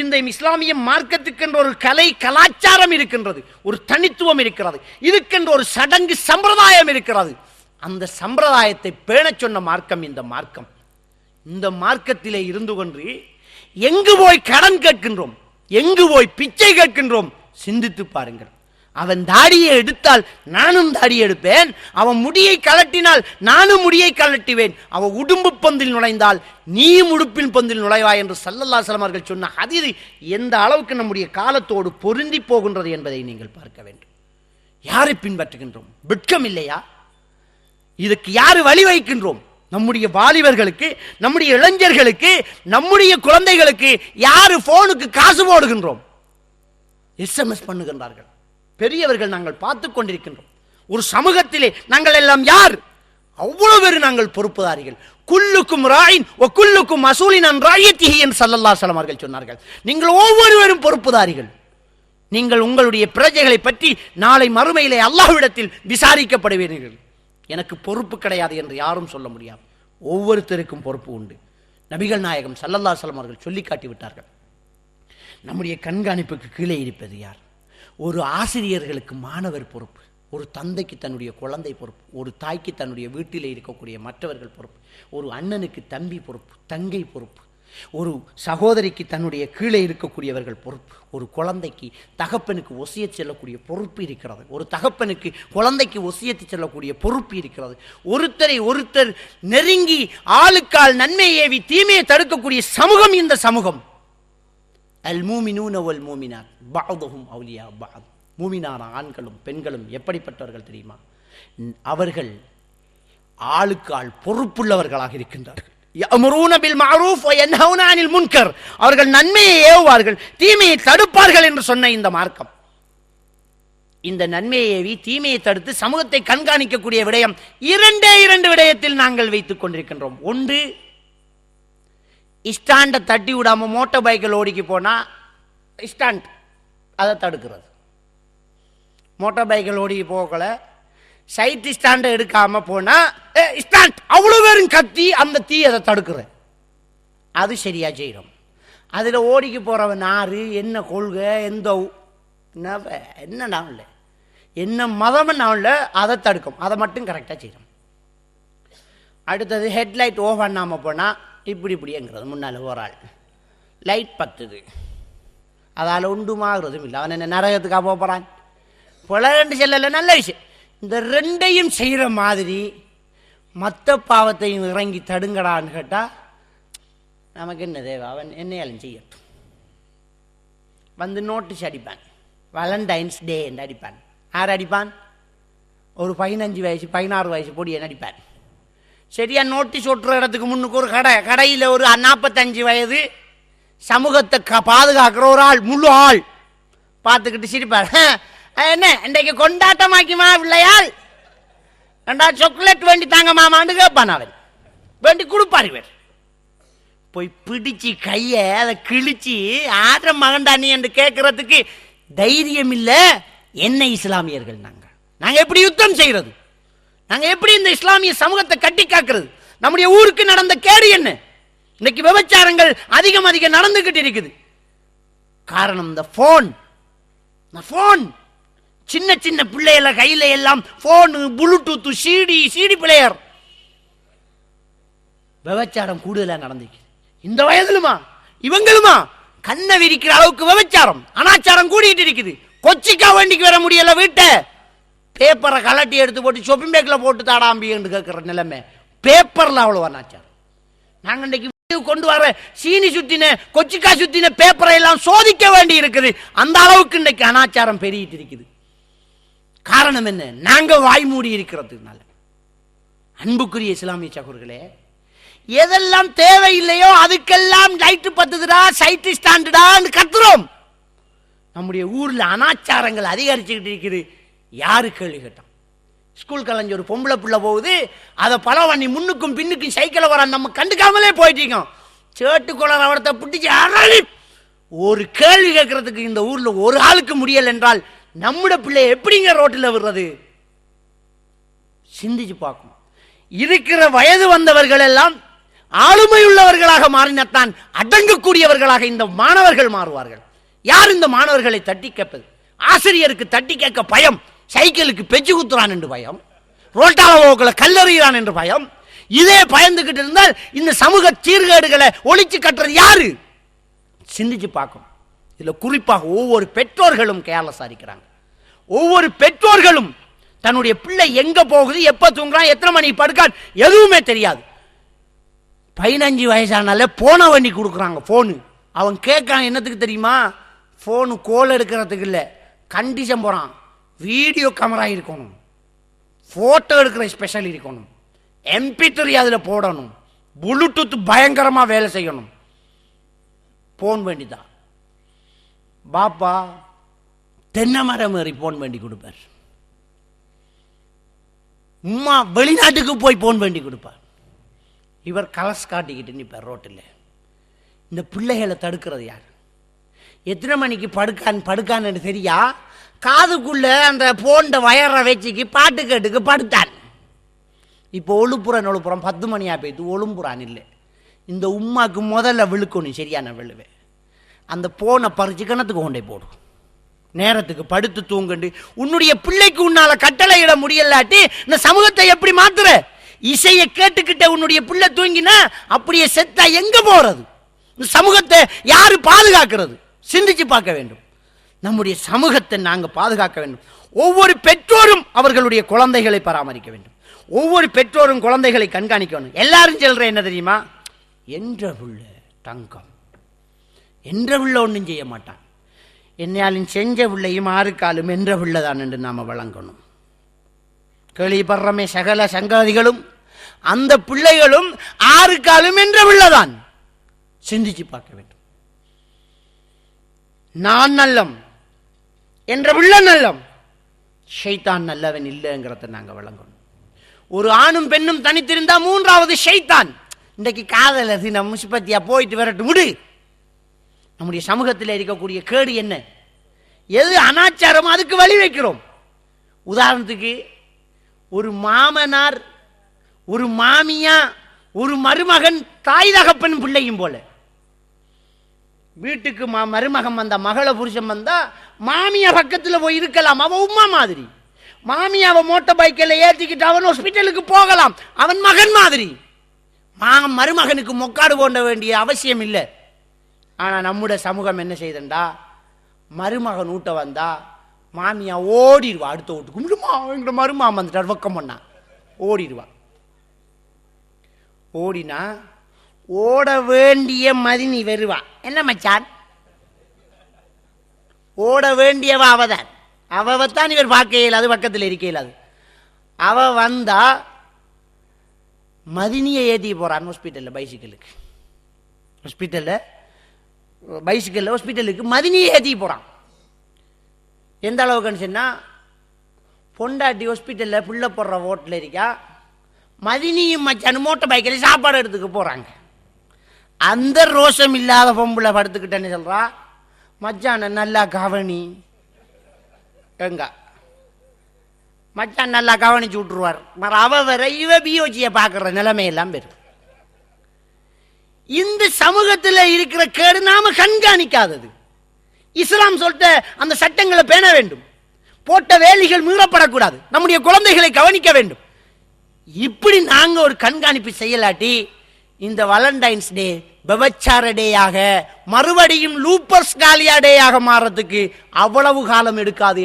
இந்த இஸ்லாமிய மார்க்கத்துக்கென்ற ஒரு கலை கலாச்சாரம் இருக்கின்றது, ஒரு தனித்துவம் இருக்கிறது, இதுக்கென்ற ஒரு சடங்கு சம்பிரதாயம் இருக்கிறது. அந்த சம்பிரதாயத்தை பேணச் சொன்ன மார்க்கம் இந்த மார்க்கம். இந்த மார்க்கத்திலே இருந்து கொண்டு எங்கு போய் கடன் கேட்கின்றோம், எங்கு போய் பிச்சை கேட்கின்றோம், சிந்தித்து பாருங்கள். அவன் தாடியை எடுத்தால் நானும் தாடி எடுப்பேன், அவன் முடியை கலட்டினால் நானும் முடியை கலட்டுவேன், அவன் உடும்பு பந்தில் நுழைந்தால் நீயும் உடுப்பின் பந்தில் நுழைவாய் என்று ஸல்லல்லாஹு அலைஹி வஸல்லம் அவர்கள் சொன்ன ஹதீஸ் எந்த அளவுக்கு நம்முடைய காலத்தோடு பொருந்தி போகின்றது என்பதை நீங்கள் பார்க்க வேண்டும். யாரை பின்பற்றுகின்றோம்? வெட்கம் இல்லையா? இதுக்கு யாரு வழி வைக்கின்றோம்? நம்முடைய வாலிபர்களுக்கு, நம்முடைய இளைஞர்களுக்கு, நம்முடைய குழந்தைகளுக்கு யாரு போனுக்கு காசு போடுகின்றோம்? எஸ்எம்எஸ் பண்ணுகின்றார்கள். பெரியவர்கள் நாங்கள் பார்த்து கொண்டிருக்கின்றோம். ஒரு சமூகத்திலே நாங்கள் எல்லாம் யார்? அவ்வளவு பேர் நாங்கள் பொறுப்புதாரிகள். குல்லுக்கும் ராயின் வ குல்லுக்கும் மஸூலின் அன் ராயித்திஹி என்று ஸல்லல்லாஹு அலைஹி வஸல்லம் அவர்கள் சொன்னார்கள். நீங்கள் ஒவ்வொருவரும் பொறுப்புதாரிகள். நீங்கள் உங்களுடைய பிரஜைகளை பற்றி நாளை மறுமையிலே அல்லாஹ்விடத்தில் விசாரிக்கப்படுவீர்கள். எனக்கு பொறுப்பு கிடையாது என்று யாரும் சொல்ல முடியாது. ஒவ்வொருத்தருக்கும் பொறுப்பு உண்டு. நபிகள் நாயகம் ஸல்லல்லாஹு அலைஹி வஸல்லம் அவர்கள் சொல்லி காட்டி விட்டார்கள். நம்முடைய கண்காணிப்புக்கு கீழே இருப்பது யார்? ஒரு ஆசிரியர்களுக்கு மாணவர் பொறுப்பு, ஒரு தந்தைக்கு தன்னுடைய குழந்தை பொறுப்பு, ஒரு தாய்க்கு தன்னுடைய வீட்டில் இருக்கக்கூடிய மற்றவர்கள் பொறுப்பு, ஒரு அண்ணனுக்கு தம்பி பொறுப்பு, தங்கை பொறுப்பு, ஒரு சகோதரிக்கு தன்னுடைய கீழே இருக்கக்கூடியவர்கள் பொறுப்பு, ஒரு குழந்தைக்கு தகப்பனுக்கு ஒசியத் செல்லக்கூடிய பொறுப்பு இருக்கிறது, ஒரு தகப்பனுக்கு குழந்தைக்கு ஒசியத்து செல்லக்கூடிய பொறுப்பு இருக்கிறது. ஒருத்தரை ஒருத்தர் நெருங்கி ஆளுக்கால் நன்மையை ஏவி தீமையை தடுக்கக்கூடிய சமூகம் இந்த சமூகம். அல் மூமினூன வல் மூமினாத் பஅதுஹும் அவுலியா பஅத். மூமினான ஆண்களும் பெண்களும் எப்படிப்பட்டவர்கள் தெரியுமா? அவர்கள் ஆளுக்கு ஆள் பொறுப்புள்ளவர்களாக இருக்கின்றார்கள். யஅமுரூன பில் மஅரூஃப் வ யன்ஹவுன அனில் முன்கர். அவர்கள் நன்மையை ஏவுவார்கள், தீமையை தடுப்பார்கள் என்று சொன்ன இந்த மார்க்கம். இந்த நன்மையை ஏவி தீமையை தடுத்து சமூகத்தை கண்காணிக்கக்கூடிய விடயம் இரண்டு விடயத்தில் நாங்கள் வைத்துக் கொண்டிருக்கின்றோம். ஒன்று, ஸ்டாண்டை தட்டி விடாம மோட்டார் பைக்கில் ஓடிக்கு போனா ஸ்டாண்ட் அதை தடுக்கிறது. மோட்டார் பைக்கில் ஓடிக்கு போகல சைட் ஸ்டாண்டை எடுக்காம போனா ஸ்டாண்ட் அவ்வளவு பேரும் கத்தி அந்த தீ அதை தடுக்கிறது. அது சரியா செய்யறோம். அதுல ஓடிக்கு போறவன் யாரு, என்ன கொள்கை, எந்த என்ன இல்லை, என்ன மதம் இல்லை, அதை தடுக்கும். அதை மட்டும் கரெக்டா செய்யறோம். அடுத்தது ஹெட்லைட் ஓஃப் பண்ணாம போனா இப்படிங்கிறது. முன்னால் ஒரு ஆள் லைட் பத்துது, அதால் ஒன்றுமாகிறதும் இல்லை. அவன் என்ன நரகத்துக்காக போகிறான்? புலகண்டு செல்லல, நல்ல விஷயம். இந்த ரெண்டையும் செய்கிற மாதிரி மற்ற பாவத்தையும் இறங்கி தடுங்கடான்னு கேட்டால் நமக்கு என்ன தேவை? அவன் என்னையாலும் செய்யட்டும். வந்து நோட்டீஸ் அடிப்பான், வேலண்டைன்ஸ் டே என்று அடிப்பான். யார் அடிப்பான்? ஒரு 15 வயசு 16 வயசு பொடியை அடிப்பான். சரியா நோட்டீஸ் ஒட்டுற இடத்துக்கு முன்னுக்கு ஒரு கடையில் ஒரு 45 வயது சமூகத்தை பாதுகாக்கிற ஒரு ஆள், முழு ஆள் பார்த்துக்கிட்டு சிரிப்பார். என்ன இன்றைக்கு கொண்டாட்டமாக்கிமா பிள்ளையாள், ரெண்டா சாக்லேட் வேண்டி தாங்க மாமான்னு கேட்பான். அவன் வேண்டி கொடுப்பார். இவர் போய் பிடிச்சி கையை அதை கிழிச்சு ஆடுற மகண்டானி என்று கேட்கறதுக்கு தைரியம் இல்லை. என்ன இஸ்லாமியர்கள் நாங்க எப்படி யுத்தம் செய்யறது? நாங்க எப்படி இந்த இஸ்லாமிய சமூகத்தை கட்டி காக்கிறது? நம்முடைய ஊருக்கு நடந்த கேடு என்ன? இன்னைக்கு விபச்சாரங்கள் அதிகம் நடந்துகிட்டு இருக்குது. காரணம் இந்த போன். சின்ன சின்ன பிள்ளைகள கையில எல்லாம் போன், ப்ளூடூத், சிடி பிளேயர். விபச்சாரம் கூடுதலா நடந்துச்சு. இந்த வயதிலுமா இவங்களுமா கண்ணை விரிக்கிற அளவுக்கு விபச்சாரம் அனாச்சாரம் கூடிட்டு இருக்குது. கொச்சிக்கா வண்டிக்கு வர முடியல, வீட்டை பேப்பரை கலட்டி எடுத்து போட்டு ஷாப்பிங் பேக்கில் போட்டு தாடாம்பி என்று கேட்கிற நிலைமை. பேப்பர்ல அவ்வளவு அனாச்சாரம். நாங்கள் இன்னைக்கு கொண்டு வர சீனி சுத்தின கொச்சிக்கா சுத்தின பேப்பரை எல்லாம் சோதிக்க வேண்டி இருக்குது. அந்த அளவுக்கு இன்னைக்கு அனாச்சாரம் பெருகிட்டு இருக்குது. காரணம் என்ன? நாங்க வாய் மூடி இருக்கிறதுனால. அன்புக்குரிய இஸ்லாமிய சகோதரர்களே, எதெல்லாம் தேவையில்லையோ அதுக்கெல்லாம் லைட் பத்துதுடா, சைட் ஸ்டாண்டுடா கத்துறோம். நம்முடைய ஊர்ல அனாச்சாரங்கள் அதிகரிச்சுக்கிட்டு இருக்குது. யாரு கேள்வி கேட்டான்? ஸ்கூல் கலைஞ்ச ஒரு பொம்பளை பிள்ளை போகுது, அதை பலவண்ணி முன்னுக்கும் பின்னுக்கும் சைக்கிள வர நம்ம கண்டுக்காமலே போயிட்டு இருக்கோம். சேட்டு குளர் அவரத்தை பிடிச்சி அரளி ஒரு கேள்வி கேட்கறதுக்கு இந்த ஊர்ல ஒரு ஆளுக்கு முடியல என்றால் நம்முடைய பிள்ளை எப்படிங்க ரோட்டில் விடுறது? சிந்திச்சு பார்க்கணும். இருக்கிற வயது வந்தவர்கள் எல்லாம் ஆளுமையுள்ளவர்களாக மாறினத்தான் அடங்கக்கூடியவர்களாக இந்த மாணவர்கள் மாறுவார்கள். யார் இந்த மாணவர்களை தட்டி கேட்பது? ஆசிரியருக்கு தட்டி கேட்க பயம். சைக்கிளுக்கு பெச்சு குத்துறான் என்று பயம், ரோட்டால போக்குல கல்லறிகிறான் என்று பயம். இதே பயந்துகிட்டு இருந்தால் இந்த சமூக சீர்கேடுகளை ஒழிச்சு கட்டுறது யாரு? சிந்திச்சு பார்க்கும். இதுல குறிப்பாக ஒவ்வொரு பெற்றோர்களும் கேர்லெஸ்ஸா இருக்கிறாங்க. ஒவ்வொரு பெற்றோர்களும் தன்னுடைய பிள்ளை எங்க போகுது, எப்ப தூங்குறான், எத்தனை மணி படுக்கான் எதுவுமே தெரியாது. 15 வயசானால போன வண்டி கொடுக்குறாங்க. போனு அவன் கேட்கான். என்னத்துக்கு தெரியுமா? போனு கோல் எடுக்கிறதுக்கு இல்லை, கண்டிஷன் போறான். வீடியோ கேமரா இருக்கணும், போட்டோ எடுக்கிற ஸ்பெஷல் இருக்கணும், MP3 அதில் போடணும், ப்ளூடூத் பயங்கரமா வேலை செய்யணும். போன் வேண்டிதான். பாப்பா தென்னை மரம் ஏறி போன் வேண்டி கொடுப்பார். உம்மா வெளிநாட்டுக்கு போய் போன் வேண்டி கொடுப்பார். இவர் கலஸ் காட்டிக்கிட்டு நிற்பார் ரோட்டில். இந்த பிள்ளைகளை தடுக்கிறது யார்? எத்தனை மணிக்கு படுக்கான்னு தெரியா? காதுக்குள்ள அந்த போன்ற வயற வச்சுக்கு பாட்டு கேட்டுக்கு படுத்தான். இப்போ ஒழுப்புறம் 10 மணியா போய்த்து ஒழும்புறான். இல்லை, இந்த உம்மாக்கு முதல்ல விழுக்கணும், சரியான விழுவே. அந்த போனை பறிச்சு கிணத்துக்கு கொண்டே போடும். நேரத்துக்கு படுத்து தூங்குண்டு. உன்னுடைய பிள்ளைக்கு உன்னால கட்டளை இட முடியலாட்டி இந்த சமூகத்தை எப்படி மாத்துற? இசையை கேட்டுக்கிட்ட உன்னுடைய பிள்ளை தூங்கினா அப்படியே செத்தா எங்க போறது? இந்த சமூகத்தை யாரு பாதுகாக்கிறது? சிந்திச்சு பார்க்க வேண்டும். நம்முடைய சமூகத்தை நாங்க பாதுகாக்க வேண்டும். ஒவ்வொரு பெற்றோரும் அவர்களுடைய குழந்தைகளை பராமரிக்க வேண்டும். ஒவ்வொரு பெற்றோரும் குழந்தைகளை கண்காணிக்கணும். எல்லாரும் சொல்ற என்ன தெரியுமா? என்ற பிள்ளை தங்கம், என்ற பிள்ளை ஒன்றும் செய்ய மாட்டான், என்னாலும் செஞ்ச பிள்ளையும் ஆறுக்காலும் என்ற பிள்ளைதான் என்று நாம வழங்கணும். கேள்விப்படுறமே சகல சங்கதிகளும் அந்த பிள்ளைகளும் ஆறுக்காலும் என்ற பிள்ளைதான். சிந்திச்சு பார்க்க வேண்டும். நான் நல்லம் என்ற பிள்ளை நல்லம், ஷைத்தான் நல்லவன் இல்லைங்கிறத நாங்க வழங்கணும். ஒரு ஆணும் பெண்ணும் தனித்திருந்தா 3வது ஷைத்தான். இன்றைக்கு காதல தினம் முசிபத்தியா போயிட்டு வரட்டு விடு. நம்முடைய சமூகத்தில் இருக்கக்கூடிய கேடு என்ன? எது அனாச்சாரம் அதுக்கு வழி வைக்கிறோம். உதாரணத்துக்கு ஒரு மாமனார், ஒரு மாமியா, ஒரு மருமகன் தாய் தகப்பன் பிள்ளையும் போல. வீட்டுக்கு மருமகன் வந்தா, மகளை புருஷன் வந்தா மாமியா பக்கத்தில் போய் இருக்கலாம், அவன் உம்மா மாதிரி. மாமியாவை மோட்டார் பைக்கில் ஏற்றிக்கிட்டு அவன் ஹாஸ்பிட்டலுக்கு போகலாம், அவன் மகன் மாதிரி. மருமகனுக்கு மொக்காடு போட வேண்டிய அவசியம் இல்லை. ஆனா நம்முடைய சமூகம் என்ன செய்தண்டா, மருமகன் ஊட்ட வந்தா மாமியா ஓடிடுவா. அடுத்த வீட்டுக்கு மருமகன் வந்துட்டார் வெக்கம் பண்ணா ஓடிடுவா. ஓடினா ஓட வேண்டிய மதினி வருவா. என்ன மச்சான், ஓட வேண்டியவ அவதான். அவத்தான் இவர் பார்க்க இயலாது, பக்கத்தில் இருக்க இயலாது. அவ வந்தா மதினியை ஏற்றி போறான் ஹாஸ்பிட்டலில், பைசிக்கலுக்கு. ஹாஸ்பிட்டலுக்கு மதினியை ஏற்றி போறான். எந்த அளவுக்குன்னு சொன்னா, பொண்டாட்டி ஹாஸ்பிட்டலில் புள்ள போடுற ஓட்டில் இருக்கா, மதினியும் மச்சான் மோட்டார் பைக்கில் சாப்பாடு எடுத்துக்க போறாங்க. அந்த ரோஷம் இல்லாத பொம்பளை படுத்துக்கிட்டேன்னு சொல்றா, மச்சான நல்லா கவனி. எங்க மச்சான் நல்லா கவனிச்சு விட்டுருவார். அவ வர இவ பியோச்சியை பார்க்குற நிலைமையெல்லாம் பெரும். இந்த சமூகத்தில் இருக்கிற கேடு நாம கண்காணிக்காதது. இஸ்லாம் சொல்லிட்ட அந்த சட்டங்களை பேண வேண்டும். போட்ட வேலிகள் மீறப்படக்கூடாது. நம்முடைய குழந்தைகளை கவனிக்க வேண்டும். இப்படி நாங்க ஒரு கண்காணிப்பு செய்யலாட்டி இந்த வாலண்டைன்ஸ் டே விபச்சார டேயாக மறுபடியும் லூப்பர்ஸ் காலியா டேயாக மாறதுக்கு அவ்வளவு காலம் எடுக்காது.